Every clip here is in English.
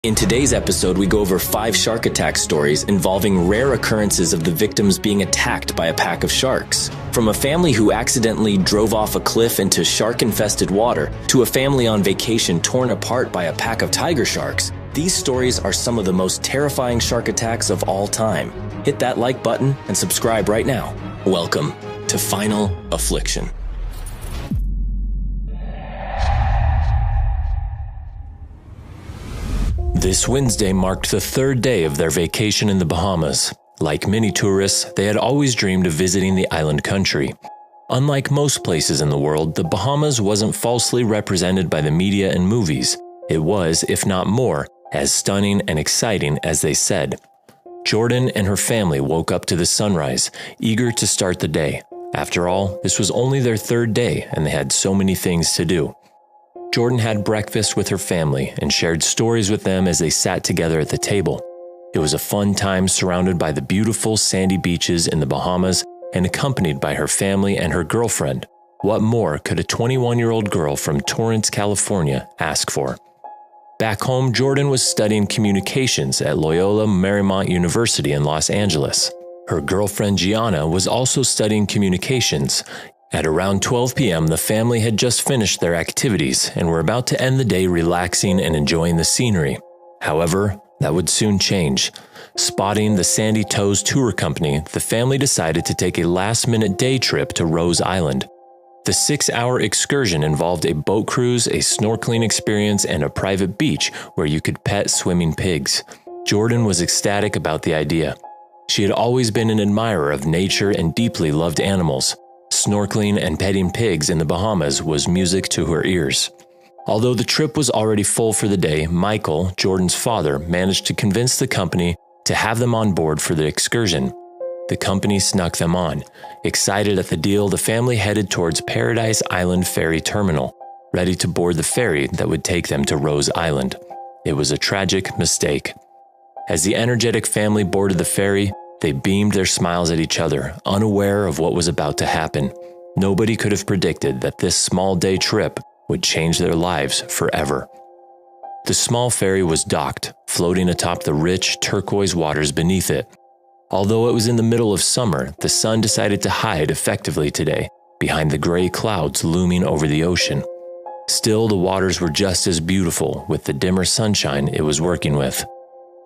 In today's episode, we go over 5 shark attack stories involving rare occurrences of the victims being attacked by a pack of sharks. From a family who accidentally drove off a cliff into shark-infested water, to a family on vacation torn apart by a pack of tiger sharks, these stories are some of the most terrifying shark attacks of all time. Hit that like button and subscribe right now. Welcome to Final Affliction. This Wednesday marked the 3rd day of their vacation in the Bahamas. Like many tourists, they had always dreamed of visiting the island country. Unlike most places in the world, the Bahamas wasn't falsely represented by the media and movies. It was, if not more, as stunning and exciting as they said. Jordan and her family woke up to the sunrise, eager to start the day. After all, this was only their 3rd day and they had so many things to do. Jordan had breakfast with her family and shared stories with them as they sat together at the table. It was a fun time surrounded by the beautiful sandy beaches in the Bahamas and accompanied by her family and her girlfriend. What more could a 21-year-old girl from Torrance, California ask for? Back home, Jordan was studying communications at Loyola Marymount University in Los Angeles. Her girlfriend Gianna was also studying communications. At around 12 p.m., the family had just finished their activities and were about to end the day relaxing and enjoying the scenery. However, that would soon change. Spotting the Sandy Toes Tour Company, the family decided to take a last-minute day trip to Rose Island. The 6-hour excursion involved a boat cruise, a snorkeling experience, and a private beach where you could pet swimming pigs. Jordan was ecstatic about the idea. She had always been an admirer of nature and deeply loved animals. Snorkeling and petting pigs in the Bahamas was music to her ears. Although the trip was already full for the day, Michael, Jordan's father, managed to convince the company to have them on board for the excursion. The company snuck them on. Excited at the deal, the family headed towards Paradise Island Ferry Terminal, ready to board the ferry that would take them to Rose Island. It was a tragic mistake. As the energetic family boarded the ferry, they beamed their smiles at each other, unaware of what was about to happen. Nobody could have predicted that this small day trip would change their lives forever. The small ferry was docked, floating atop the rich turquoise waters beneath it. Although it was in the middle of summer, the sun decided to hide effectively today, behind the gray clouds looming over the ocean. Still, the waters were just as beautiful with the dimmer sunshine it was working with.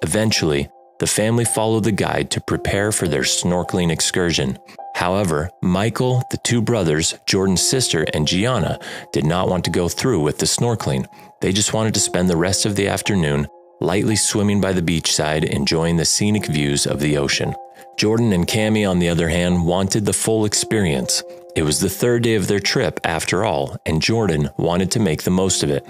Eventually, the family followed the guide to prepare for their snorkeling excursion. However, Michael, the 2 brothers, Jordan's sister, and Gianna did not want to go through with the snorkeling. They just wanted to spend the rest of the afternoon lightly swimming by the beachside, enjoying the scenic views of the ocean. Jordan and Cammie, on the other hand, wanted the full experience. It was the 3rd day of their trip, after all, and Jordan wanted to make the most of it.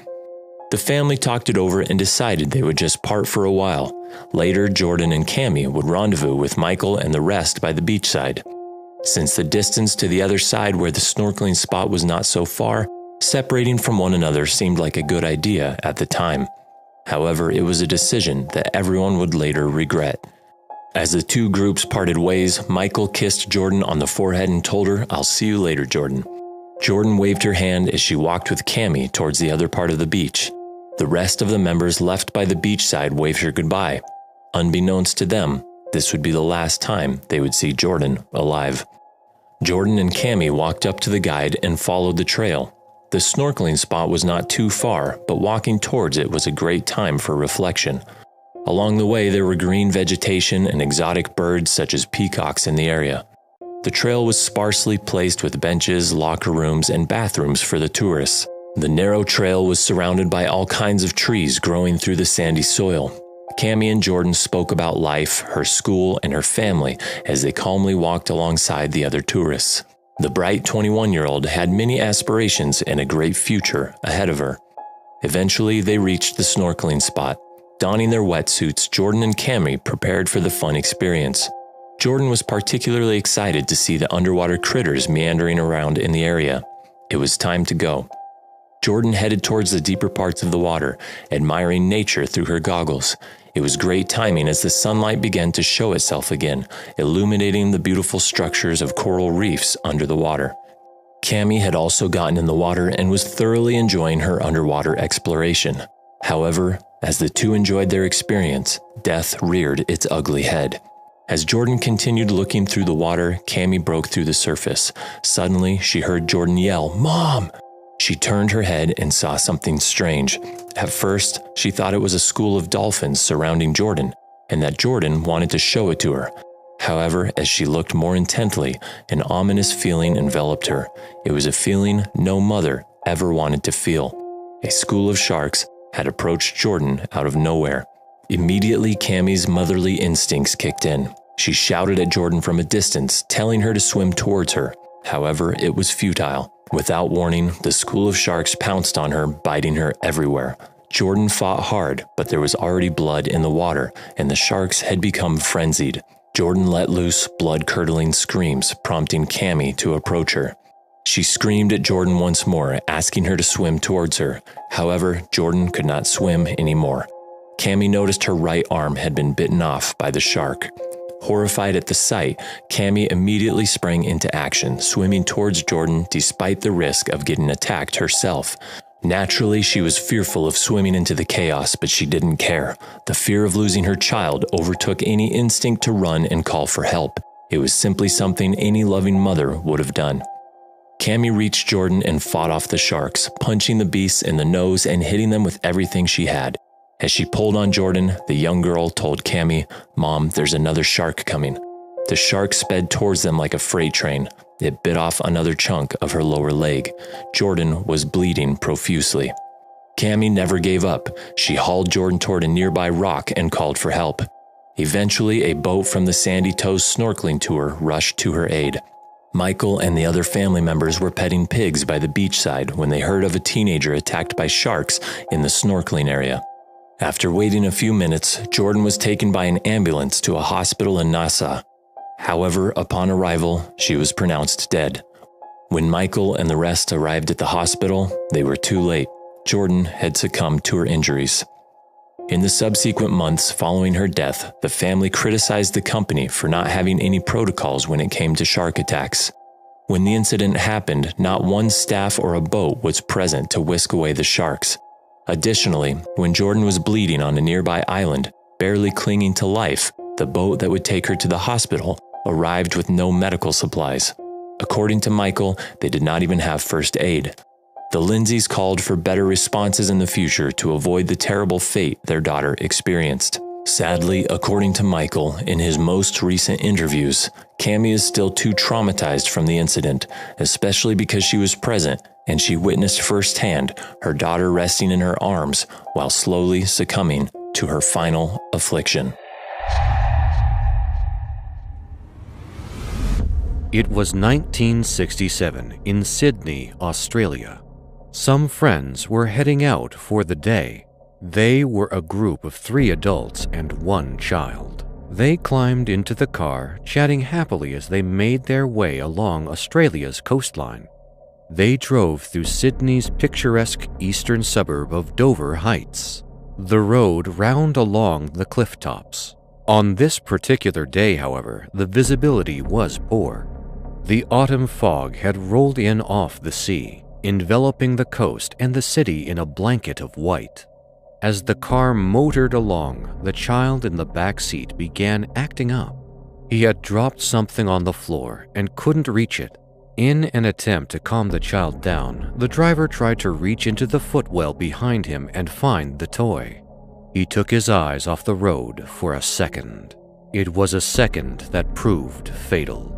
The family talked it over and decided they would just part for a while. Later, Jordan and Cammie would rendezvous with Michael and the rest by the beachside. Since the distance to the other side where the snorkeling spot was not so far, separating from one another seemed like a good idea at the time. However, it was a decision that everyone would later regret. As the 2 groups parted ways, Michael kissed Jordan on the forehead and told her, "I'll see you later, Jordan." Jordan waved her hand as she walked with Cammie towards the other part of the beach. The rest of the members left by the beachside waved her goodbye. Unbeknownst to them, this would be the last time they would see Jordan alive. Jordan and Cammie walked up to the guide and followed the trail. The snorkeling spot was not too far, but walking towards it was a great time for reflection. Along the way, there were green vegetation and exotic birds such as peacocks in the area. The trail was sparsely placed with benches, locker rooms, and bathrooms for the tourists. The narrow trail was surrounded by all kinds of trees growing through the sandy soil. Cammie and Jordan spoke about life, her school, and her family as they calmly walked alongside the other tourists. The bright 21-year-old had many aspirations and a great future ahead of her. Eventually, they reached the snorkeling spot. Donning their wetsuits, Jordan and Cammie prepared for the fun experience. Jordan was particularly excited to see the underwater critters meandering around in the area. It was time to go. Jordan headed towards the deeper parts of the water, admiring nature through her goggles. It was great timing as the sunlight began to show itself again, illuminating the beautiful structures of coral reefs under the water. Cammie had also gotten in the water and was thoroughly enjoying her underwater exploration. However, As the two enjoyed their experience, death reared its ugly head. As Jordan continued looking through the water, Cammy broke through the surface. Suddenly, she heard Jordan yell, "Mom!" She turned her head and saw something strange. At first, she thought it was a school of dolphins surrounding Jordan, and that Jordan wanted to show it to her. However, as she looked more intently, an ominous feeling enveloped her. It was a feeling no mother ever wanted to feel. A school of sharks had approached Jordan out of nowhere. Immediately, Cammy's motherly instincts kicked in. She shouted at Jordan from a distance, telling her to swim towards her. However, it was futile. Without warning, the school of sharks pounced on her, biting her everywhere. Jordan fought hard, but there was already blood in the water, and the sharks had become frenzied. Jordan let loose blood-curdling screams, prompting Cammy to approach her. She screamed at Jordan once more, asking her to swim towards her. However, Jordan could not swim anymore. Cammy noticed her right arm had been bitten off by the shark. Horrified at the sight, Cammy immediately sprang into action, swimming towards Jordan despite the risk of getting attacked herself. Naturally, she was fearful of swimming into the chaos, but she didn't care. The fear of losing her child overtook any instinct to run and call for help. It was simply something any loving mother would have done. Cammy reached Jordan and fought off the sharks, punching the beasts in the nose and hitting them with everything she had. As she pulled on Jordan, the young girl told Cammy, "Mom, there's another shark coming." The shark sped towards them like a freight train. It bit off another chunk of her lower leg. Jordan was bleeding profusely. Cammy never gave up. She hauled Jordan toward a nearby rock and called for help. Eventually, a boat from the Sandy Toes snorkeling tour rushed to her aid. Michael and the other family members were petting pigs by the beachside when they heard of a teenager attacked by sharks in the snorkeling area. After waiting a few minutes, Jordan was taken by an ambulance to a hospital in Nassau. However, upon arrival, she was pronounced dead. When Michael and the rest arrived at the hospital, they were too late. Jordan had succumbed to her injuries. In the subsequent months following her death, the family criticized the company for not having any protocols when it came to shark attacks. When the incident happened, not one staff or a boat was present to whisk away the sharks. Additionally, when Jordan was bleeding on a nearby island, barely clinging to life, the boat that would take her to the hospital arrived with no medical supplies. According to Michael, they did not even have first aid. The Lindsays called for better responses in the future to avoid the terrible fate their daughter experienced. Sadly, according to Michael, in his most recent interviews, Cammy is still too traumatized from the incident, especially because she was present and she witnessed firsthand her daughter resting in her arms while slowly succumbing to her final affliction. It was 1967 in Sydney, Australia. Some friends were heading out for the day. They were a group of 3 adults and 1 child. They climbed into the car, chatting happily as they made their way along Australia's coastline. They drove through Sydney's picturesque eastern suburb of Dover Heights. The road wound along the cliff tops. On this particular day, however, the visibility was poor. The autumn fog had rolled in off the sea, enveloping the coast and the city in a blanket of white. As the car motored along, the child in the back seat began acting up. He had dropped something on the floor and couldn't reach it. In an attempt to calm the child down, the driver tried to reach into the footwell behind him and find the toy. He took his eyes off the road for a second. It was a second that proved fatal.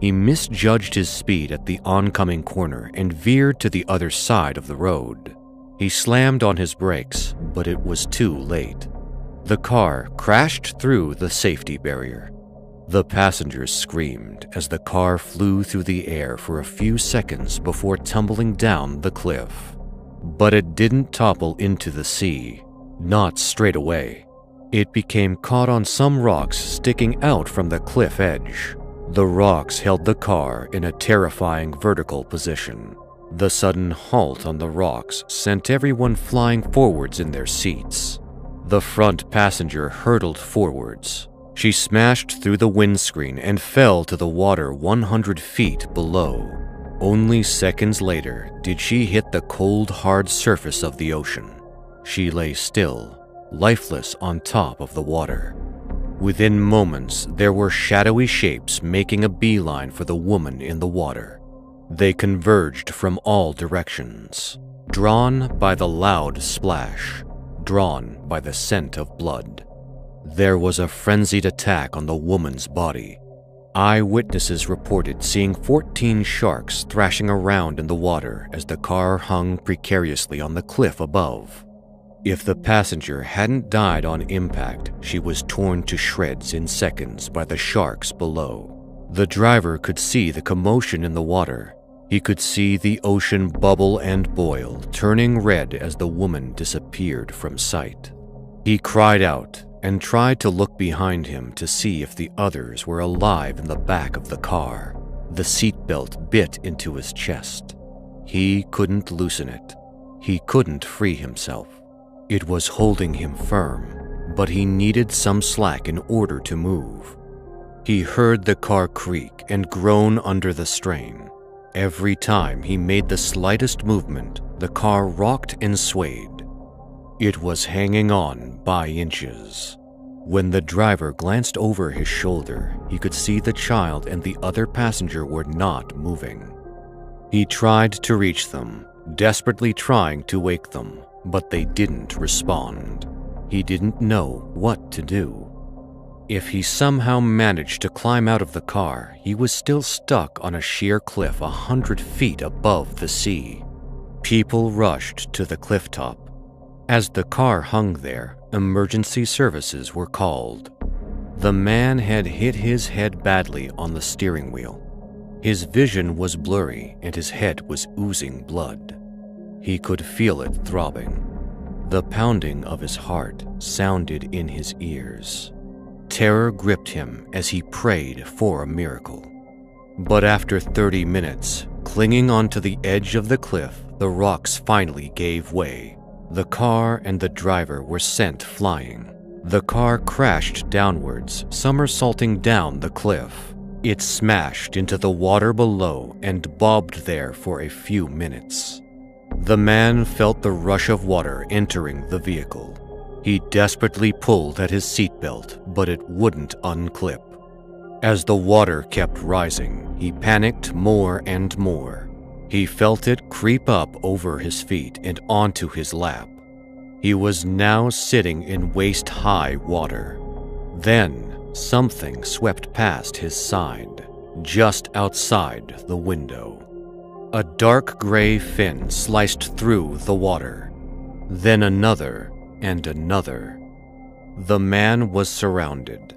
He misjudged his speed at the oncoming corner and veered to the other side of the road. He slammed on his brakes, but it was too late. The car crashed through the safety barrier. The passengers screamed as the car flew through the air for a few seconds before tumbling down the cliff. But it didn't topple into the sea, not straight away. It became caught on some rocks sticking out from the cliff edge. The rocks held the car in a terrifying vertical position. The sudden halt on the rocks sent everyone flying forwards in their seats. The front passenger hurtled forwards. She smashed through the windscreen and fell to the water 100 feet below. Only seconds later did she hit the cold, hard surface of the ocean. She lay still, lifeless on top of the water. Within moments, there were shadowy shapes making a beeline for the woman in the water. They converged from all directions, drawn by the loud splash, drawn by the scent of blood. There was a frenzied attack on the woman's body. Eyewitnesses reported seeing 14 sharks thrashing around in the water as the car hung precariously on the cliff above. If the passenger hadn't died on impact, she was torn to shreds in seconds by the sharks below. The driver could see the commotion in the water. He could see the ocean bubble and boil, turning red as the woman disappeared from sight. He cried out and tried to look behind him to see if the others were alive in the back of the car. The seatbelt bit into his chest. He couldn't loosen it. He couldn't free himself. It was holding him firm, but he needed some slack in order to move. He heard the car creak and groan under the strain. Every time he made the slightest movement, the car rocked and swayed. It was hanging on by inches. When the driver glanced over his shoulder, he could see the child and the other passenger were not moving. He tried to reach them, desperately trying to wake them, but they didn't respond. He didn't know what to do. If he somehow managed to climb out of the car, he was still stuck on a sheer cliff 100 feet above the sea. People rushed to the cliff top. As the car hung there, emergency services were called. The man had hit his head badly on the steering wheel. His vision was blurry and his head was oozing blood. He could feel it throbbing. The pounding of his heart sounded in his ears. Terror gripped him as he prayed for a miracle. But after 30 minutes, clinging onto the edge of the cliff, the rocks finally gave way. The car and the driver were sent flying. The car crashed downwards, somersaulting down the cliff. It smashed into the water below and bobbed there for a few minutes. The man felt the rush of water entering the vehicle. He desperately pulled at his seatbelt, but it wouldn't unclip. As the water kept rising, he panicked more and more. He felt it creep up over his feet and onto his lap. He was now sitting in waist-high water. Then something swept past his side, just outside the window. A dark gray fin sliced through the water. Then another and another. The man was surrounded.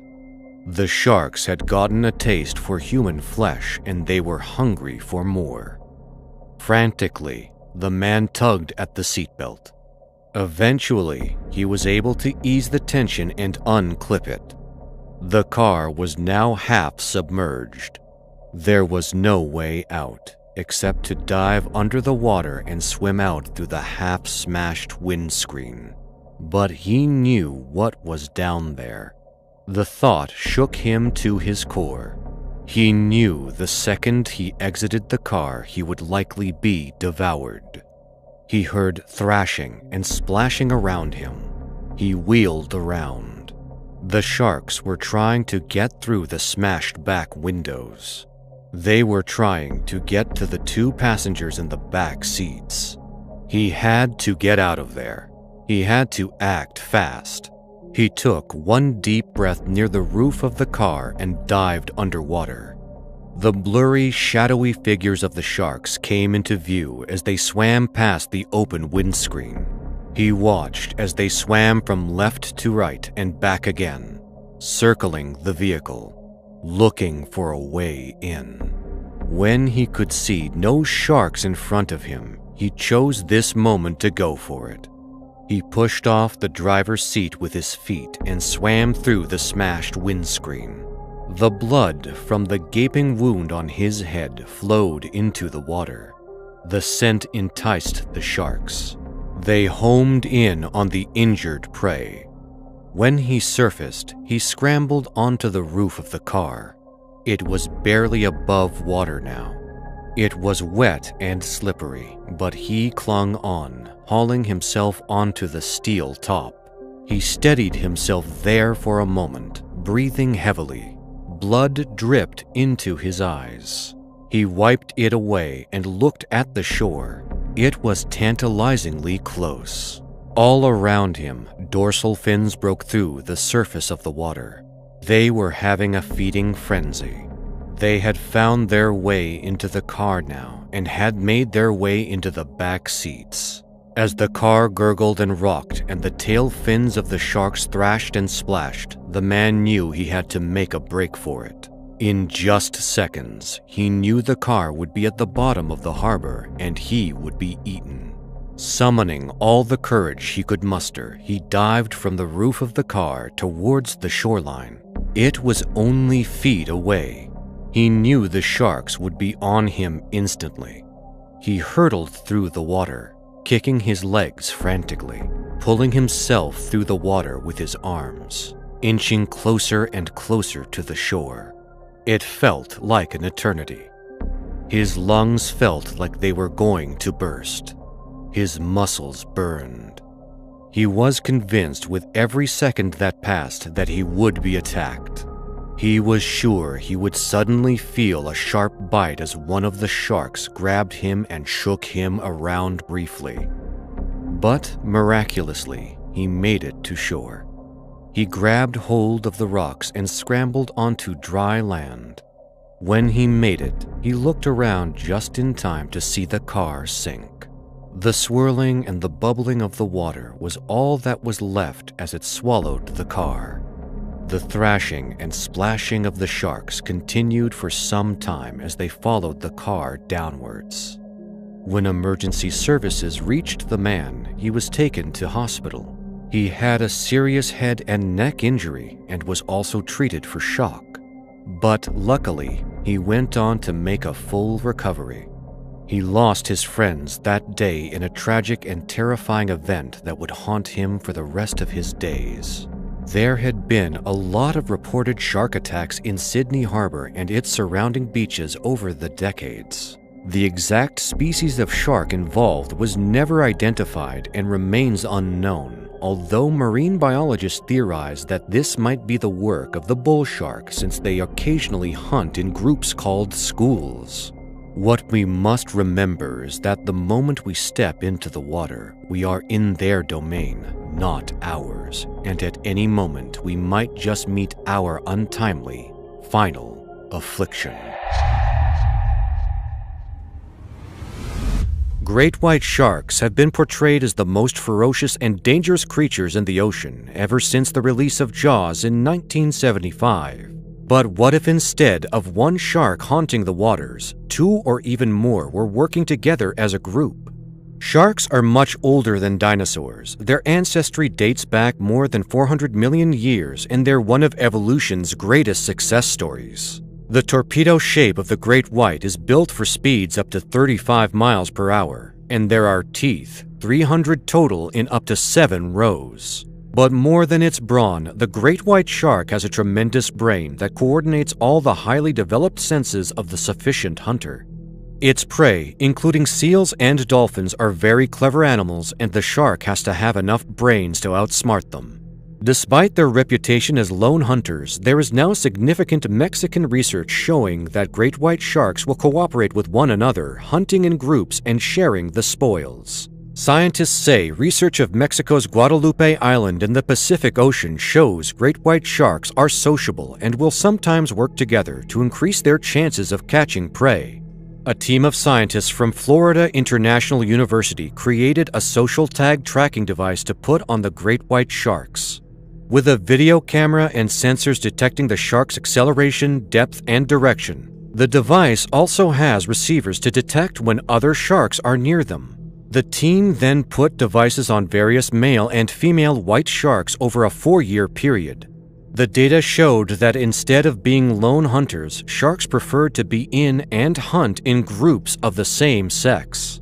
The sharks had gotten a taste for human flesh and they were hungry for more. Frantically, the man tugged at the seatbelt. Eventually, he was able to ease the tension and unclip it. The car was now half submerged. There was no way out except to dive under the water and swim out through the half-smashed windscreen. But he knew what was down there. The thought shook him to his core. He knew the second he exited the car, he would likely be devoured. He heard thrashing and splashing around him. He wheeled around. The sharks were trying to get through the smashed back windows. They were trying to get to the two passengers in the back seats. He had to get out of there. He had to act fast. He took one deep breath near the roof of the car and dived underwater. The blurry, shadowy figures of the sharks came into view as they swam past the open windscreen. He watched as they swam from left to right and back again, circling the vehicle, looking for a way in. When he could see no sharks in front of him, he chose this moment to go for it. He pushed off the driver's seat with his feet and swam through the smashed windscreen. The blood from the gaping wound on his head flowed into the water. The scent enticed the sharks. They homed in on the injured prey. When he surfaced, he scrambled onto the roof of the car. It was barely above water now. It was wet and slippery, but he clung on, hauling himself onto the steel top. He steadied himself there for a moment, breathing heavily. Blood dripped into his eyes. He wiped it away and looked at the shore. It was tantalizingly close. All around him, dorsal fins broke through the surface of the water. They were having a feeding frenzy. They had found their way into the car now and had made their way into the back seats. As the car gurgled and rocked and the tail fins of the sharks thrashed and splashed, the man knew he had to make a break for it. In just seconds, he knew the car would be at the bottom of the harbor and he would be eaten. Summoning all the courage he could muster, he dived from the roof of the car towards the shoreline. It was only feet away. He knew the sharks would be on him instantly. He hurtled through the water, kicking his legs frantically, pulling himself through the water with his arms, inching closer and closer to the shore. It felt like an eternity. His lungs felt like they were going to burst. His muscles burned. He was convinced with every second that passed that he would be attacked. He was sure he would suddenly feel a sharp bite as one of the sharks grabbed him and shook him around briefly. But miraculously, he made it to shore. He grabbed hold of the rocks and scrambled onto dry land. When he made it, he looked around just in time to see the car sink. The swirling and the bubbling of the water was all that was left as it swallowed the car. The thrashing and splashing of the sharks continued for some time as they followed the car downwards. When emergency services reached the man, he was taken to hospital. He had a serious head and neck injury and was also treated for shock. But luckily, he went on to make a full recovery. He lost his friends that day in a tragic and terrifying event that would haunt him for the rest of his days. There had been a lot of reported shark attacks in Sydney Harbor and its surrounding beaches over the decades. The exact species of shark involved was never identified and remains unknown, although marine biologists theorize that this might be the work of the bull shark since they occasionally hunt in groups called schools. What we must remember is that the moment we step into the water, we are in their domain, not ours, and at any moment we might just meet our untimely, final affliction. Great white sharks have been portrayed as the most ferocious and dangerous creatures in the ocean ever since the release of Jaws in 1975. But what if instead of one shark haunting the waters, two or even more were working together as a group? Sharks are much older than dinosaurs. Their ancestry dates back more than 400 million years, and they're one of evolution's greatest success stories. The torpedo shape of the great white is built for speeds up to 35 miles per hour, and there are teeth, 300 total in up to 7 rows. But more than its brawn, the great white shark has a tremendous brain that coordinates all the highly developed senses of the sufficient hunter. Its prey, including seals and dolphins, are very clever animals, and the shark has to have enough brains to outsmart them. Despite their reputation as lone hunters, there is now significant Mexican research showing that great white sharks will cooperate with one another, hunting in groups and sharing the spoils. Scientists say research of Mexico's Guadalupe Island in the Pacific Ocean shows great white sharks are sociable and will sometimes work together to increase their chances of catching prey. A team of scientists from Florida International University created a social tag tracking device to put on the great white sharks. With a video camera and sensors detecting the shark's acceleration, depth, and direction, the device also has receivers to detect when other sharks are near them. The team then put devices on various male and female white sharks over a 4-year period. The data showed that instead of being lone hunters, sharks preferred to be in and hunt in groups of the same sex.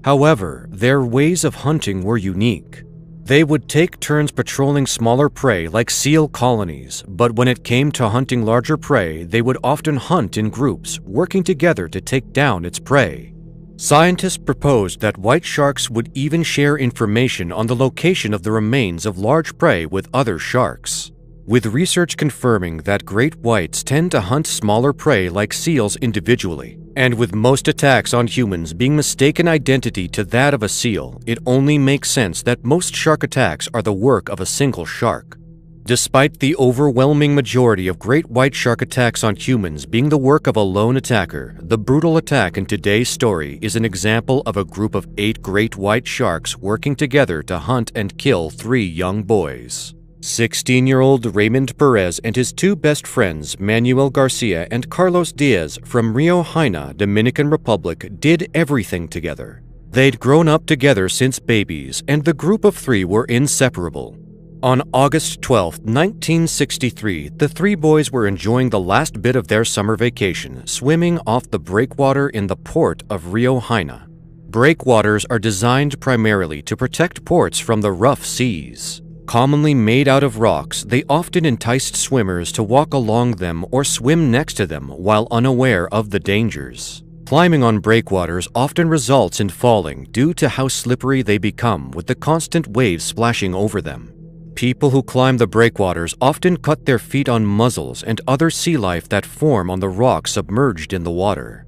However, their ways of hunting were unique. They would take turns patrolling smaller prey like seal colonies, but when it came to hunting larger prey, they would often hunt in groups, working together to take down its prey. Scientists proposed that white sharks would even share information on the location of the remains of large prey with other sharks, with research confirming that great whites tend to hunt smaller prey like seals individually, and with most attacks on humans being mistaken identity to that of a seal, it only makes sense that most shark attacks are the work of a single shark. Despite the overwhelming majority of great white shark attacks on humans being the work of a lone attacker, the brutal attack in today's story is an example of a group of 8 great white sharks working together to hunt and kill 3 young boys. 16-year-old Raymond Perez and his 2 best friends, Manuel Garcia and Carlos Diaz from Rio Jaina, Dominican Republic, did everything together. They'd grown up together since babies, and the group of 3 were inseparable. On August 12, 1963, the 3 boys were enjoying the last bit of their summer vacation, swimming off the breakwater in the port of Rio Jaina. Breakwaters are designed primarily to protect ports from the rough seas. Commonly made out of rocks, they often enticed swimmers to walk along them or swim next to them while unaware of the dangers. Climbing on breakwaters often results in falling due to how slippery they become with the constant waves splashing over them. People who climb the breakwaters often cut their feet on mussels and other sea life that form on the rocks submerged in the water.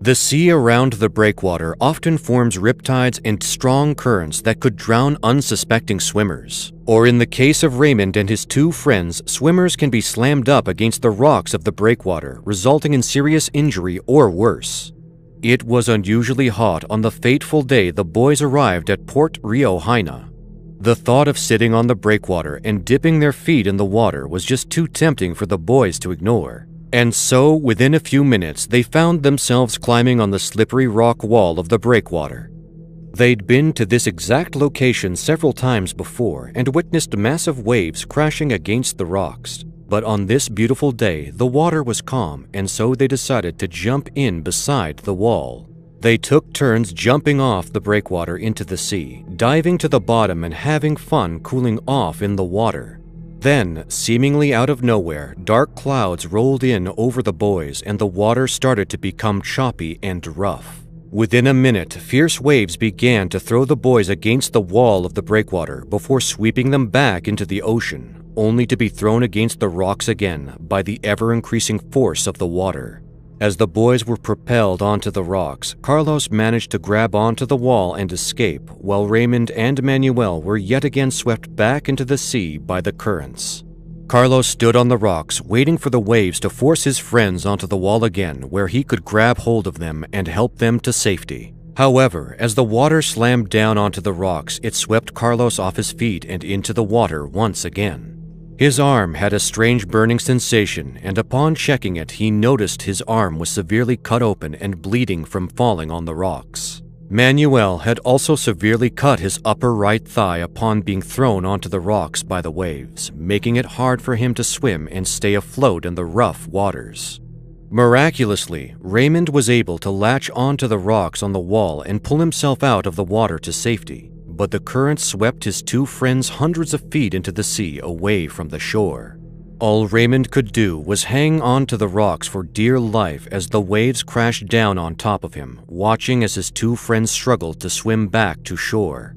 The sea around the breakwater often forms riptides and strong currents that could drown unsuspecting swimmers. Or in the case of Raymond and his 2 friends, swimmers can be slammed up against the rocks of the breakwater, resulting in serious injury or worse. It was unusually hot on the fateful day the boys arrived at Port Rio Jaina. The thought of sitting on the breakwater and dipping their feet in the water was just too tempting for the boys to ignore. And so, within a few minutes, they found themselves climbing on the slippery rock wall of the breakwater. They'd been to this exact location several times before and witnessed massive waves crashing against the rocks. But on this beautiful day, the water was calm, and so they decided to jump in beside the wall. They took turns jumping off the breakwater into the sea, diving to the bottom and having fun cooling off in the water. Then, seemingly out of nowhere, dark clouds rolled in over the boys and the water started to become choppy and rough. Within a minute, fierce waves began to throw the boys against the wall of the breakwater before sweeping them back into the ocean, only to be thrown against the rocks again by the ever-increasing force of the water. As the boys were propelled onto the rocks, Carlos managed to grab onto the wall and escape, while Raymond and Manuel were yet again swept back into the sea by the currents. Carlos stood on the rocks, waiting for the waves to force his friends onto the wall again, where he could grab hold of them and help them to safety. However, as the water slammed down onto the rocks, it swept Carlos off his feet and into the water once again. His arm had a strange burning sensation, and upon checking it, he noticed his arm was severely cut open and bleeding from falling on the rocks. Manuel had also severely cut his upper right thigh upon being thrown onto the rocks by the waves, making it hard for him to swim and stay afloat in the rough waters. Miraculously, Raymond was able to latch onto the rocks on the wall and pull himself out of the water to safety. But the current swept his 2 friends hundreds of feet into the sea away from the shore. All Raymond could do was hang on to the rocks for dear life as the waves crashed down on top of him, watching as his 2 friends struggled to swim back to shore.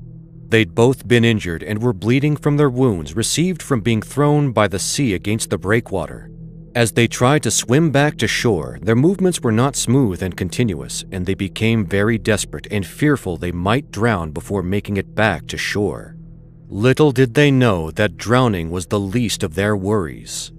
They'd both been injured and were bleeding from their wounds received from being thrown by the sea against the breakwater. As they tried to swim back to shore, their movements were not smooth and continuous, and they became very desperate and fearful they might drown before making it back to shore. Little did they know that drowning was the least of their worries.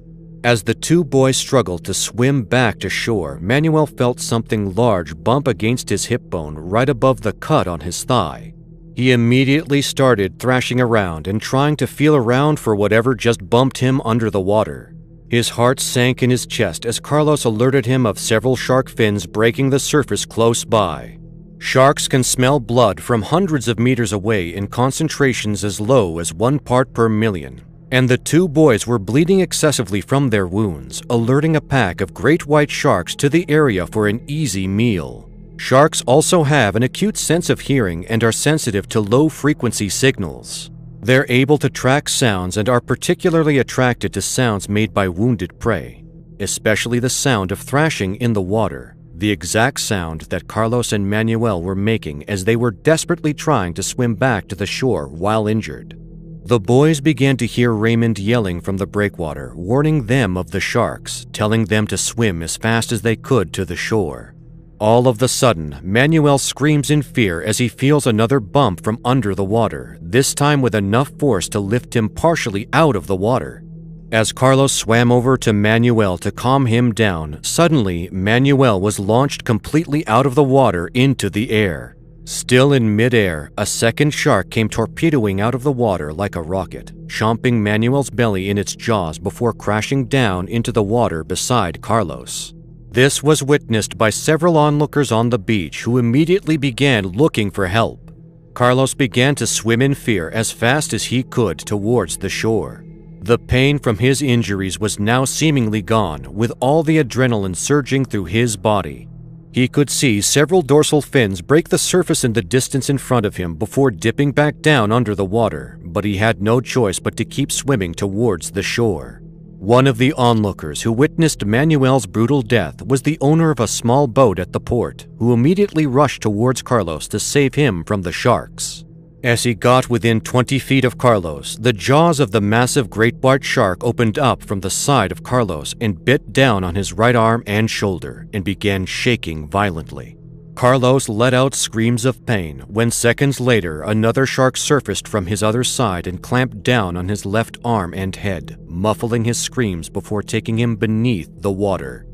As the 2 boys struggled to swim back to shore, Manuel felt something large bump against his hip bone right above the cut on his thigh. He immediately started thrashing around and trying to feel around for whatever just bumped him under the water. His heart sank in his chest as Carlos alerted him of several shark fins breaking the surface close by. Sharks can smell blood from hundreds of meters away in concentrations as low as 1 part per million, and the 2 boys were bleeding excessively from their wounds, alerting a pack of great white sharks to the area for an easy meal. Sharks also have an acute sense of hearing and are sensitive to low-frequency signals. They're able to track sounds and are particularly attracted to sounds made by wounded prey, especially the sound of thrashing in the water. the exact sound that Carlos and Manuel were making as they were desperately trying to swim back to the shore while injured. The boys began to hear Raymond yelling from the breakwater, warning them of the sharks, telling them to swim as fast as they could to the shore. All of a sudden, Manuel screams in fear as he feels another bump from under the water, this time with enough force to lift him partially out of the water. As Carlos swam over to Manuel to calm him down, suddenly Manuel was launched completely out of the water into the air. Still in midair, a second shark came torpedoing out of the water like a rocket, chomping Manuel's belly in its jaws before crashing down into the water beside Carlos. This was witnessed by several onlookers on the beach who immediately began looking for help. Carlos began to swim in fear as fast as he could towards the shore. The pain from his injuries was now seemingly gone, with all the adrenaline surging through his body. He could see several dorsal fins break the surface in the distance in front of him before dipping back down under the water, but he had no choice but to keep swimming towards the shore. One of the onlookers who witnessed Manuel's brutal death was the owner of a small boat at the port, who immediately rushed towards Carlos to save him from the sharks. As he got within 20 feet of Carlos, the jaws of the massive great white shark opened up from the side of Carlos and bit down on his right arm and shoulder and began shaking violently. Carlos let out screams of pain when seconds later another shark surfaced from his other side and clamped down on his left arm and head, muffling his screams before taking him beneath the water.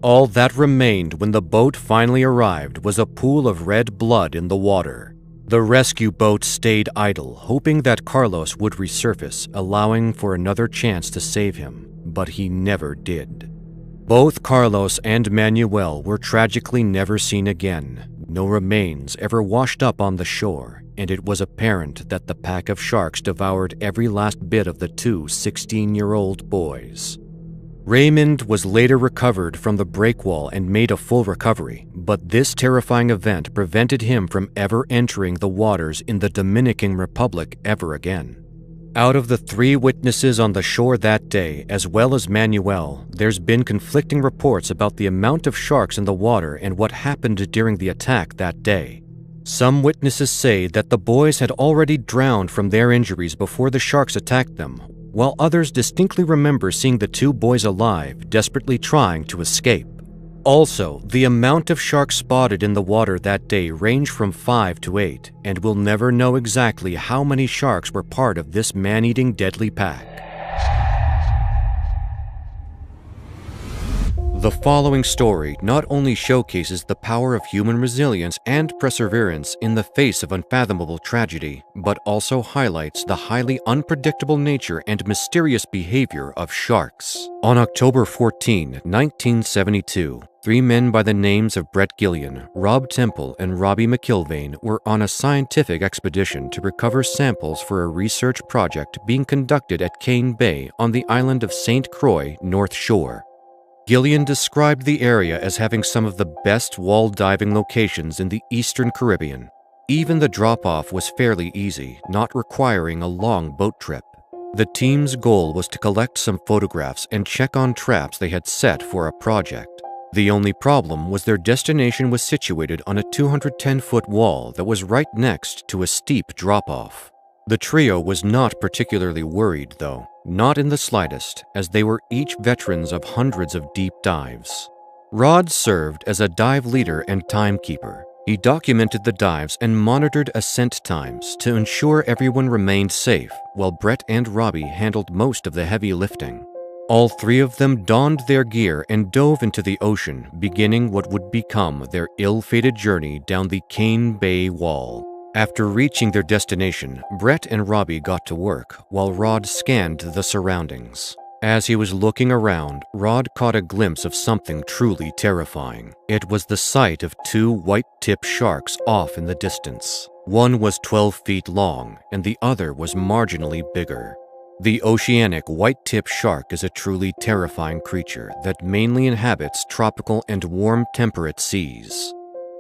All that remained when the boat finally arrived was a pool of red blood in the water. The rescue boat stayed idle, hoping that Carlos would resurface, allowing for another chance to save him, but he never did. Both Carlos and Manuel were tragically never seen again. No remains ever washed up on the shore, and it was apparent that the pack of sharks devoured every last bit of the two 16-year-old boys. Raymond was later recovered from the breakwall and made a full recovery, but this terrifying event prevented him from ever entering the waters in the Dominican Republic ever again. Out of the 3 witnesses on the shore that day, as well as Manuel, there's been conflicting reports about the amount of sharks in the water and what happened during the attack that day. Some witnesses say that the boys had already drowned from their injuries before the sharks attacked them, while others distinctly remember seeing the 2 boys alive, desperately trying to escape. Also, the amount of sharks spotted in the water that day ranged from 5 to 8, and we'll never know exactly how many sharks were part of this man-eating deadly pack. The following story not only showcases the power of human resilience and perseverance in the face of unfathomable tragedy, but also highlights the highly unpredictable nature and mysterious behavior of sharks. On October 14, 1972, 3 men by the names of Brett Gillian, Rob Temple, and Robbie McIlvaine were on a scientific expedition to recover samples for a research project being conducted at Cane Bay on the island of St. Croix, North Shore. Gillian described the area as having some of the best wall diving locations in the Eastern Caribbean. Even the drop-off was fairly easy, not requiring a long boat trip. The team's goal was to collect some photographs and check on traps they had set for a project. The only problem was their destination was situated on a 210-foot wall that was right next to a steep drop-off. The trio was not particularly worried, though, not in the slightest, as they were each veterans of hundreds of deep dives. Rod served as a dive leader and timekeeper. He documented the dives and monitored ascent times to ensure everyone remained safe, while Brett and Robbie handled most of the heavy lifting. All 3 of them donned their gear and dove into the ocean, beginning what would become their ill-fated journey down the Cane Bay Wall. After reaching their destination, Brett and Robbie got to work, while Rod scanned the surroundings. As he was looking around, Rod caught a glimpse of something truly terrifying. It was the sight of 2 white-tip sharks off in the distance. One was 12 feet long, and the other was marginally bigger. The oceanic white-tip shark is a truly terrifying creature that mainly inhabits tropical and warm temperate seas.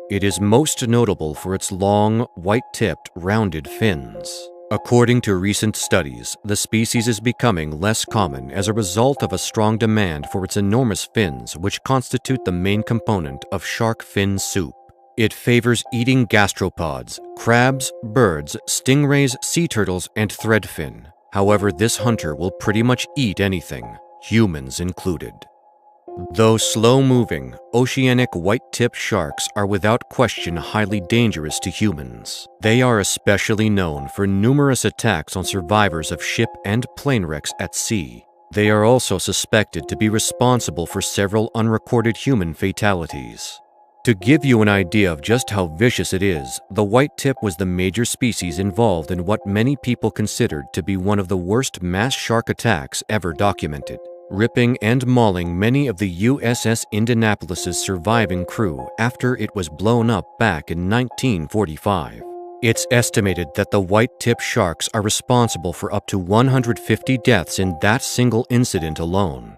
It is most notable for its long, white-tipped, rounded fins. According to recent studies, the species is becoming less common as a result of a strong demand for its enormous fins, which constitute the main component of shark fin soup. It favors eating gastropods, crabs, birds, stingrays, sea turtles, and threadfin. However, this hunter will pretty much eat anything, humans included. Though slow-moving, oceanic white-tip sharks are without question highly dangerous to humans. They are especially known for numerous attacks on survivors of ship and plane wrecks at sea. They are also suspected to be responsible for several unrecorded human fatalities. To give you an idea of just how vicious it is, the white-tip was the major species involved in what many people considered to be one of the worst mass shark attacks ever documented, ripping and mauling many of the USS Indianapolis's surviving crew after it was blown up back in 1945. It's estimated that the white-tip sharks are responsible for up to 150 deaths in that single incident alone.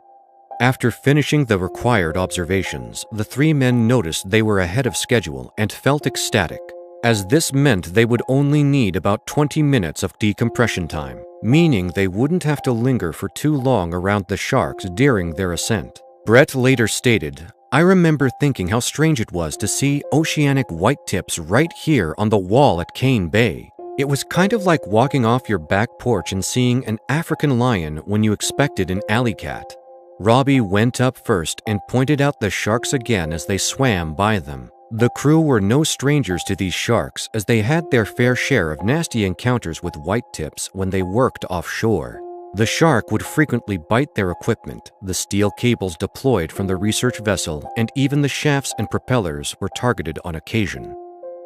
After finishing the required observations, the three men noticed they were ahead of schedule and felt ecstatic, as this meant they would only need about 20 minutes of decompression time, meaning they wouldn't have to linger for too long around the sharks during their ascent. Brett later stated, "I remember thinking how strange it was to see oceanic white-tips right here on the wall at Kane Bay. It was kind of like walking off your back porch and seeing an African lion when you expected an alley cat." Robbie went up first and pointed out the sharks again as they swam by them. The crew were no strangers to these sharks, as they had their fair share of nasty encounters with white-tips when they worked offshore. The shark would frequently bite their equipment, the steel cables deployed from the research vessel, and even the shafts and propellers were targeted on occasion.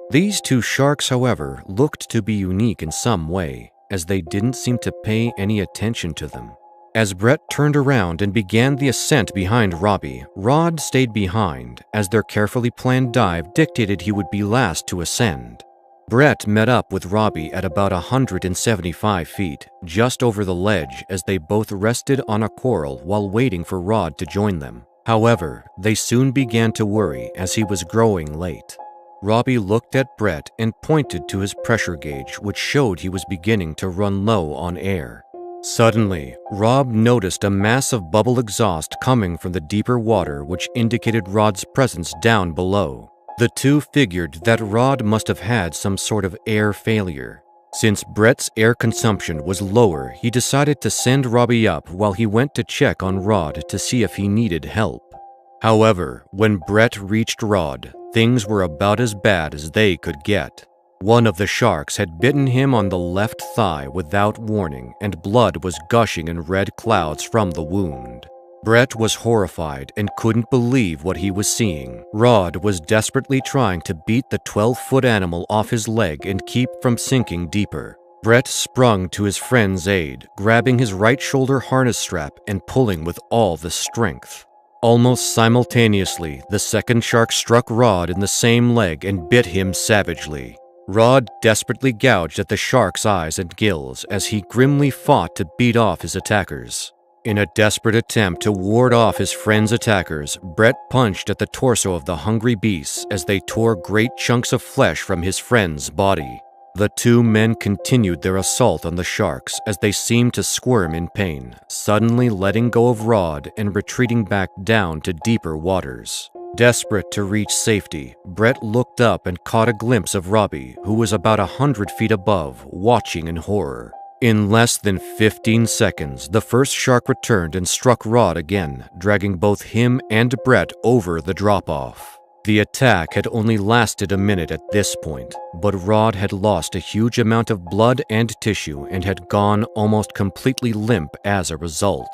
These two sharks, however, looked to be unique in some way, as they didn't seem to pay any attention to them. As Brett turned around and began the ascent behind Robbie, Rod stayed behind, as their carefully planned dive dictated he would be last to ascend. Brett met up with Robbie at about 175 feet, just over the ledge, as they both rested on a coral while waiting for Rod to join them. However, they soon began to worry as he was growing late. Robbie looked at Brett and pointed to his pressure gauge, which showed he was beginning to run low on air. Suddenly, Rob noticed a mass of bubble exhaust coming from the deeper water, which indicated Rod's presence down below. The two figured that Rod must have had some sort of air failure. Since Brett's air consumption was lower, he decided to send Robbie up while he went to check on Rod to see if he needed help. However, when Brett reached Rod, things were about as bad as they could get. One of the sharks had bitten him on the left thigh without warning, and blood was gushing in red clouds from the wound. Brett was horrified and couldn't believe what he was seeing. Rod was desperately trying to beat the 12-foot animal off his leg and keep from sinking deeper. Brett sprung to his friend's aid, grabbing his right shoulder harness strap and pulling with all the strength. Almost simultaneously, the second shark struck Rod in the same leg and bit him savagely. Rod desperately gouged at the shark's eyes and gills as he grimly fought to beat off his attackers. In a desperate attempt to ward off his friend's attackers, Brett punched at the torso of the hungry beasts as they tore great chunks of flesh from his friend's body. The two men continued their assault on the sharks as they seemed to squirm in pain, suddenly letting go of Rod and retreating back down to deeper waters. Desperate to reach safety, Brett looked up and caught a glimpse of Robbie, who was about 100 feet above, watching in horror. In less than 15 seconds, the first shark returned and struck Rod again, dragging both him and Brett over the drop-off. The attack had only lasted a minute at this point, but Rod had lost a huge amount of blood and tissue and had gone almost completely limp as a result.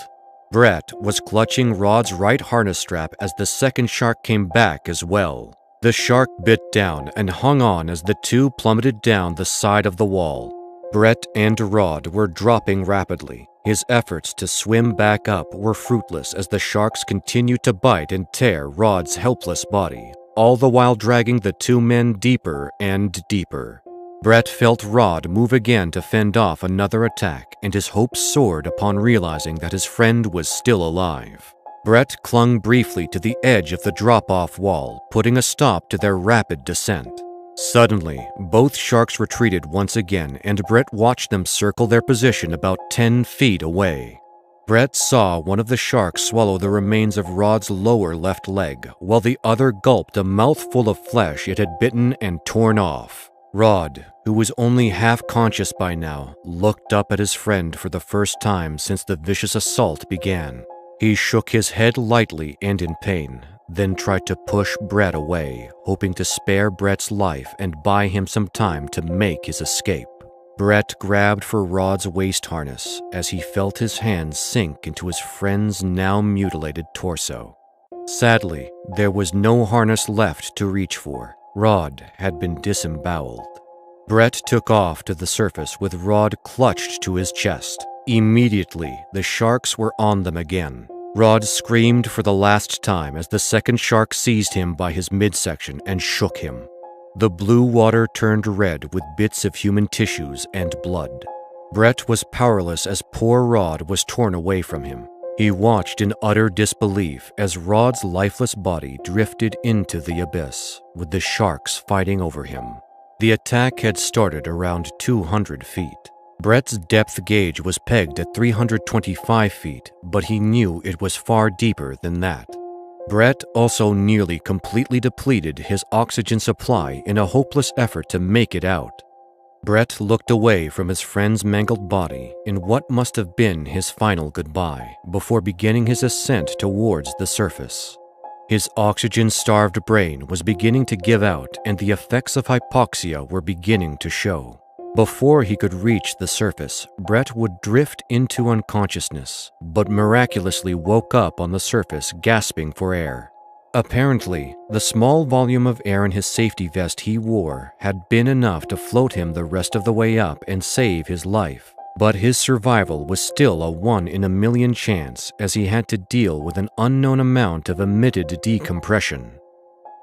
Brett was clutching Rod's right harness strap as the second shark came back as well. The shark bit down and hung on as the two plummeted down the side of the wall. Brett and Rod were dropping rapidly. His efforts to swim back up were fruitless as the sharks continued to bite and tear Rod's helpless body, all the while dragging the two men deeper and deeper. Brett felt Rod move again to fend off another attack, and his hopes soared upon realizing that his friend was still alive. Brett clung briefly to the edge of the drop-off wall, putting a stop to their rapid descent. Suddenly, both sharks retreated once again, and Brett watched them circle their position about 10 feet away. Brett saw one of the sharks swallow the remains of Rod's lower left leg, while the other gulped a mouthful of flesh it had bitten and torn off. Rod, who was only half conscious by now, looked up at his friend for the first time since the vicious assault began. He shook his head lightly and in pain, then tried to push Brett away, hoping to spare Brett's life and buy him some time to make his escape. Brett grabbed for Rod's waist harness as he felt his hands sink into his friend's now mutilated torso. Sadly, there was no harness left to reach for. Rod had been disemboweled. Brett took off to the surface with Rod clutched to his chest. Immediately, the sharks were on them again. Rod screamed for the last time as the second shark seized him by his midsection and shook him. The blue water turned red with bits of human tissues and blood. Brett was powerless as poor Rod was torn away from him. He watched in utter disbelief as Rod's lifeless body drifted into the abyss, with the sharks fighting over him. The attack had started around 200 feet. Brett's depth gauge was pegged at 325 feet, but he knew it was far deeper than that. Brett also nearly completely depleted his oxygen supply in a hopeless effort to make it out. Brett looked away from his friend's mangled body in what must have been his final goodbye before beginning his ascent towards the surface. His oxygen-starved brain was beginning to give out and the effects of hypoxia were beginning to show. Before he could reach the surface, Brett would drift into unconsciousness, but miraculously woke up on the surface gasping for air. Apparently, the small volume of air in his safety vest he wore had been enough to float him the rest of the way up and save his life. But his survival was still a 1 in a million chance as he had to deal with an unknown amount of emitted decompression.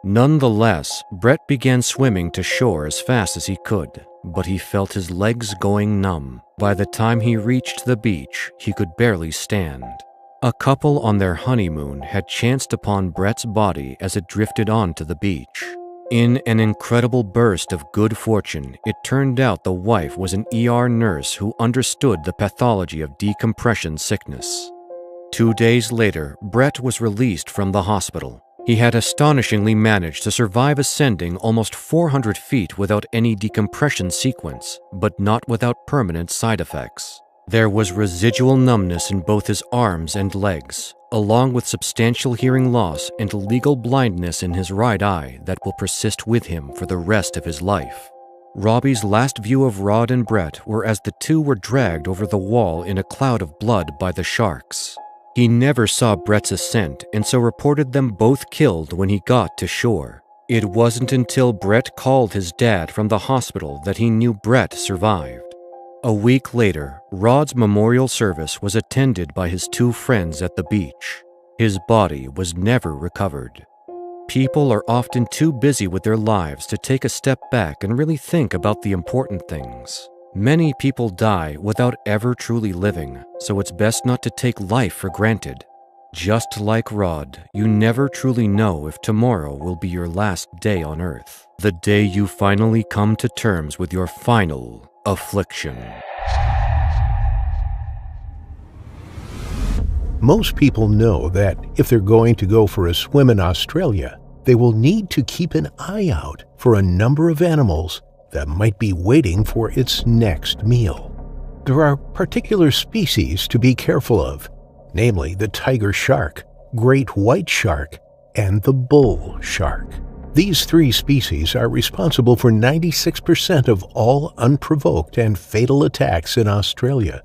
Nonetheless, Brett began swimming to shore as fast as he could, but he felt his legs going numb. By the time he reached the beach, he could barely stand. A couple on their honeymoon had chanced upon Brett's body as it drifted onto the beach. In an incredible burst of good fortune, it turned out the wife was an ER nurse who understood the pathology of decompression sickness. 2 days later, Brett was released from the hospital. He had astonishingly managed to survive ascending almost 400 feet without any decompression sequence, but not without permanent side effects. There was residual numbness in both his arms and legs, along with substantial hearing loss and legal blindness in his right eye that will persist with him for the rest of his life. Robbie's last view of Rod and Brett were as the two were dragged over the wall in a cloud of blood by the sharks. He never saw Brett's ascent and so reported them both killed when he got to shore. It wasn't until Brett called his dad from the hospital that he knew Brett survived. A week later, Rod's memorial service was attended by his 2 friends at the beach. His body was never recovered. People are often too busy with their lives to take a step back and really think about the important things. Many people die without ever truly living, so it's best not to take life for granted. Just like Rod, you never truly know if tomorrow will be your last day on Earth, the day you finally come to terms with your final affliction. Most people know that if they're going to go for a swim in Australia, they will need to keep an eye out for a number of animals that might be waiting for its next meal. There are particular species to be careful of, namely the tiger shark, great white shark, and the bull shark. These 3 species are responsible for 96% of all unprovoked and fatal attacks in Australia,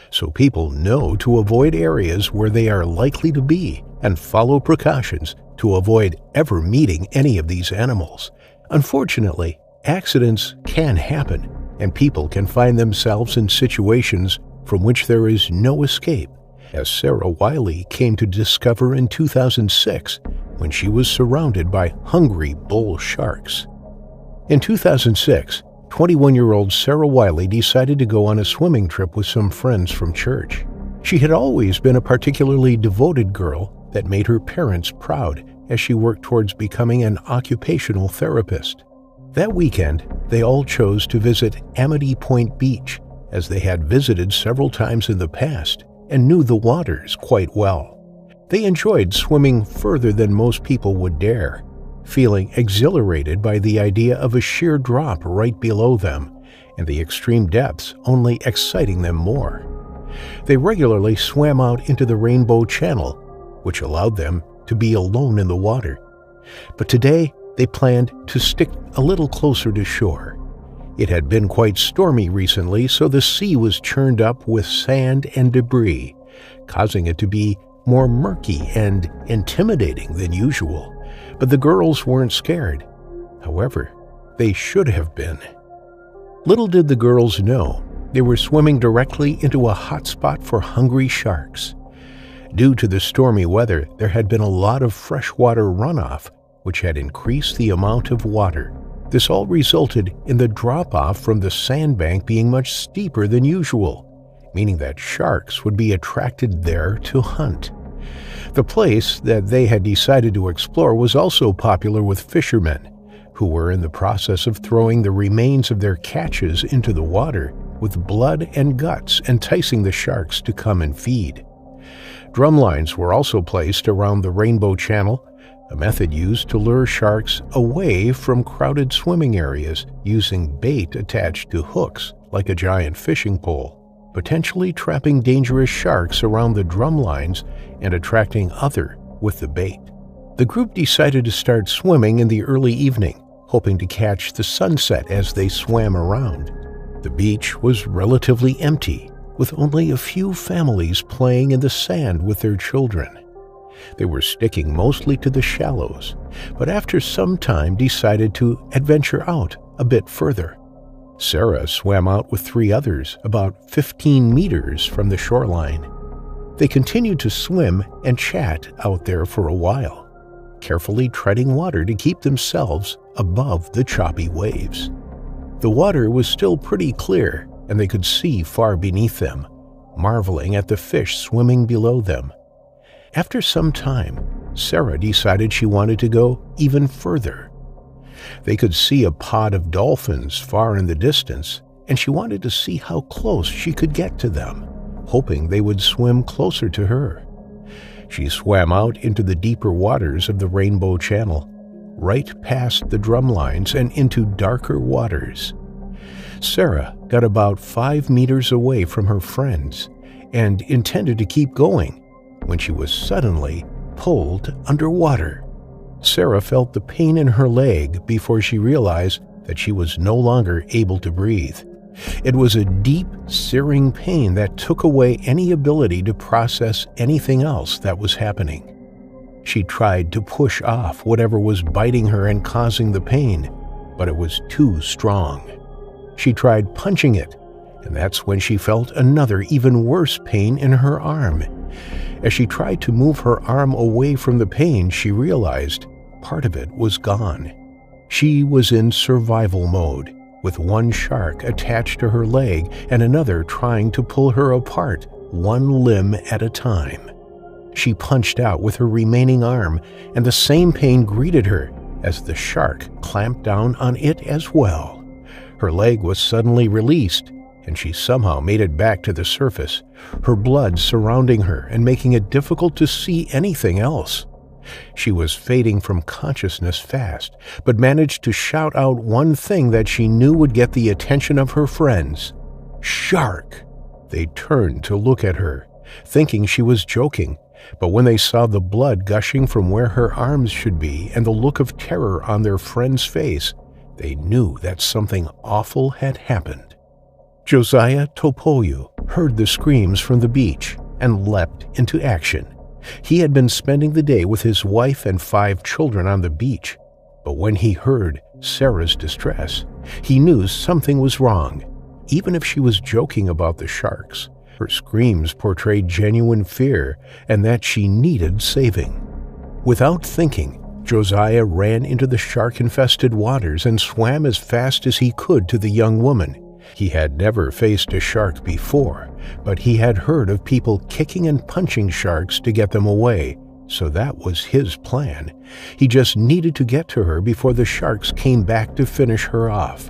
so people know to avoid areas where they are likely to be and follow precautions to avoid ever meeting any of these animals. Unfortunately, accidents can happen, and people can find themselves in situations from which there is no escape, as Sarah Wiley came to discover in 2006 when she was surrounded by hungry bull sharks. In 2006, 21-year-old Sarah Wiley decided to go on a swimming trip with some friends from church. She had always been a particularly devoted girl that made her parents proud as she worked towards becoming an occupational therapist. That weekend, they all chose to visit Amity Point Beach, as they had visited several times in the past and knew the waters quite well. They enjoyed swimming further than most people would dare, feeling exhilarated by the idea of a sheer drop right below them, and the extreme depths only exciting them more. They regularly swam out into the Rainbow Channel, which allowed them to be alone in the water. But today, they planned to stick a little closer to shore. It had been quite stormy recently, so the sea was churned up with sand and debris, causing it to be more murky and intimidating than usual. But the girls weren't scared. However, they should have been. Little did the girls know, they were swimming directly into a hot spot for hungry sharks. Due to the stormy weather, there had been a lot of freshwater runoff, which had increased the amount of water. This all resulted in the drop-off from the sandbank being much steeper than usual, meaning that sharks would be attracted there to hunt. The place that they had decided to explore was also popular with fishermen, who were in the process of throwing the remains of their catches into the water, with blood and guts enticing the sharks to come and feed. Drumlines were also placed around the Rainbow Channel, a method used to lure sharks away from crowded swimming areas using bait attached to hooks like a giant fishing pole, potentially trapping dangerous sharks around the drumlines and attracting other with the bait. The group decided to start swimming in the early evening, hoping to catch the sunset as they swam around. The beach was relatively empty, with only a few families playing in the sand with their children. They were sticking mostly to the shallows, but after some time decided to adventure out a bit further. Sarah swam out with 3 others about 15 meters from the shoreline. They continued to swim and chat out there for a while, carefully treading water to keep themselves above the choppy waves. The water was still pretty clear, and they could see far beneath them, marveling at the fish swimming below them. After some time, Sarah decided she wanted to go even further. They could see a pod of dolphins far in the distance, and she wanted to see how close she could get to them, hoping they would swim closer to her. She swam out into the deeper waters of the Rainbow Channel, right past the drumlines and into darker waters. Sarah got about 5 meters away from her friends and intended to keep going when she was suddenly pulled underwater. Sarah felt the pain in her leg before she realized that she was no longer able to breathe. It was a deep, searing pain that took away any ability to process anything else that was happening. She tried to push off whatever was biting her and causing the pain, but it was too strong. She tried punching it, and that's when she felt another even worse pain in her arm. As she tried to move her arm away from the pain, she realized part of it was gone. She was in survival mode, with one shark attached to her leg and another trying to pull her apart, one limb at a time. She punched out with her remaining arm, and the same pain greeted her as the shark clamped down on it as well. Her leg was suddenly released, and she somehow made it back to the surface, her blood surrounding her and making it difficult to see anything else. She was fading from consciousness fast, but managed to shout out one thing that she knew would get the attention of her friends. "Shark!" They turned to look at her, thinking she was joking, but when they saw the blood gushing from where her arms should be and the look of terror on their friend's face, they knew that something awful had happened. Josiah Topoyu heard the screams from the beach and leapt into action. He had been spending the day with his wife and 5 children on the beach, but when he heard Sarah's distress, he knew something was wrong. Even if she was joking about the sharks, her screams portrayed genuine fear and that she needed saving. Without thinking, Josiah ran into the shark-infested waters and swam as fast as he could to the young woman. He had never faced a shark before, but he had heard of people kicking and punching sharks to get them away, So that was his plan. He just needed to get to her before the sharks came back to finish her off.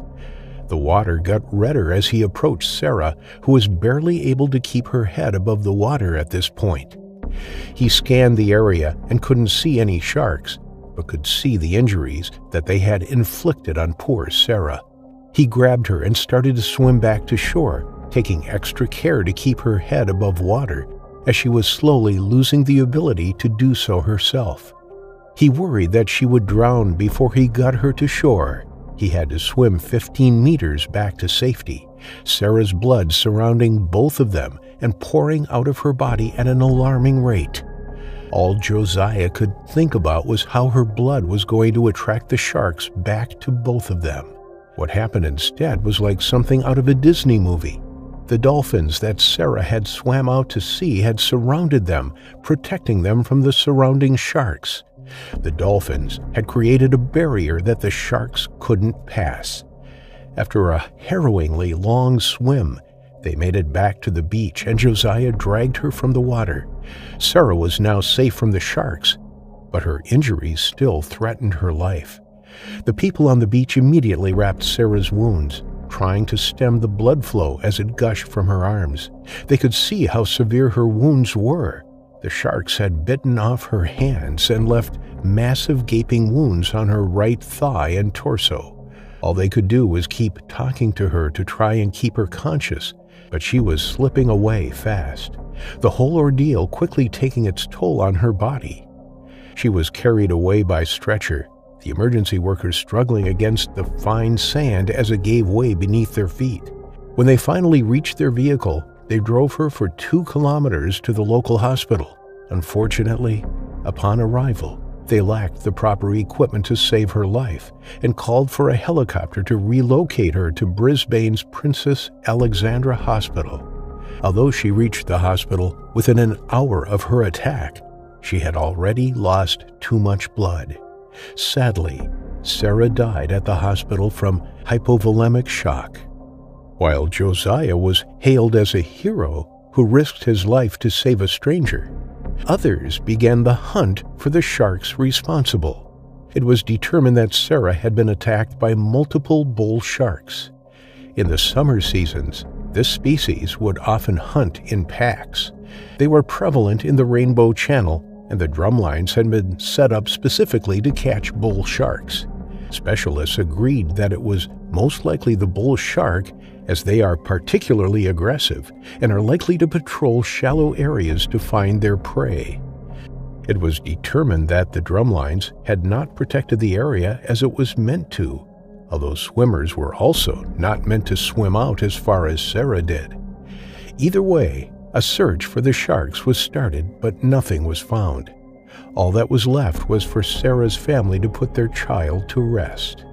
The water got redder as he approached Sarah, who was barely able to keep her head above the water at this point. He scanned the area and couldn't see any sharks, but could see the injuries that they had inflicted on poor Sarah. He grabbed her and started to swim back to shore, taking extra care to keep her head above water, as she was slowly losing the ability to do so herself. He worried that she would drown before he got her to shore. He had to swim 15 meters back to safety, Sarah's blood surrounding both of them and pouring out of her body at an alarming rate. All Josiah could think about was how her blood was going to attract the sharks back to both of them. What happened instead was like something out of a Disney movie. The dolphins that Sarah had swam out to sea had surrounded them, protecting them from the surrounding sharks. The dolphins had created a barrier that the sharks couldn't pass. After a harrowingly long swim, they made it back to the beach and Josiah dragged her from the water. Sarah was now safe from the sharks, but her injuries still threatened her life. The people on the beach immediately wrapped Sarah's wounds, trying to stem the blood flow as it gushed from her arms. They could see how severe her wounds were. The sharks had bitten off her hands and left massive gaping wounds on her right thigh and torso. All they could do was keep talking to her to try and keep her conscious, but she was slipping away fast, the whole ordeal quickly taking its toll on her body. She was carried away by stretcher, the emergency workers struggling against the fine sand as it gave way beneath their feet. When they finally reached their vehicle, they drove her for 2 kilometers to the local hospital. Unfortunately, upon arrival, they lacked the proper equipment to save her life and called for a helicopter to relocate her to Brisbane's Princess Alexandra Hospital. Although she reached the hospital within an hour of her attack, she had already lost too much blood. Sadly, Sarah died at the hospital from hypovolemic shock. While Josiah was hailed as a hero who risked his life to save a stranger, others began the hunt for the sharks responsible. It was determined that Sarah had been attacked by multiple bull sharks. In the summer seasons, this species would often hunt in packs. They were prevalent in the Rainbow Channel, and the drumlines had been set up specifically to catch bull sharks. Specialists agreed that it was most likely the bull shark, as they are particularly aggressive and are likely to patrol shallow areas to find their prey. It was determined that the drumlines had not protected the area as it was meant to, although swimmers were also not meant to swim out as far as Sarah did. Either way, a search for the sharks was started, but nothing was found. All that was left was for Sarah's family to put their child to rest.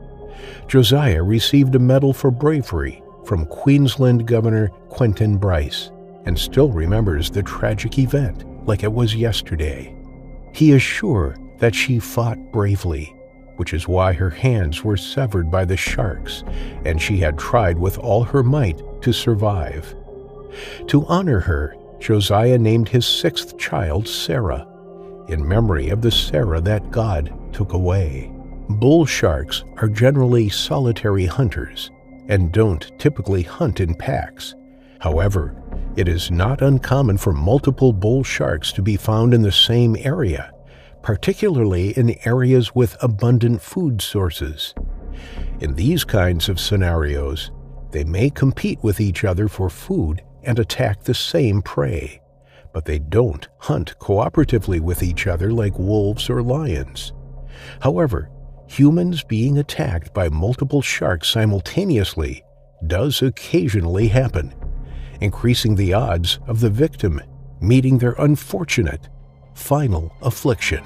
Josiah received a medal for bravery from Queensland Governor Quentin Bryce and still remembers the tragic event like it was yesterday. He is sure that she fought bravely, which is why her hands were severed by the sharks and she had tried with all her might to survive. To honor her, Josiah named his 6th child Sarah, in memory of the Sarah that God took away. Bull sharks are generally solitary hunters and don't typically hunt in packs. However, it is not uncommon for multiple bull sharks to be found in the same area, particularly in areas with abundant food sources. In these kinds of scenarios, they may compete with each other for food and attack the same prey, but they don't hunt cooperatively with each other like wolves or lions. However, humans being attacked by multiple sharks simultaneously does occasionally happen, increasing the odds of the victim meeting their unfortunate final affliction.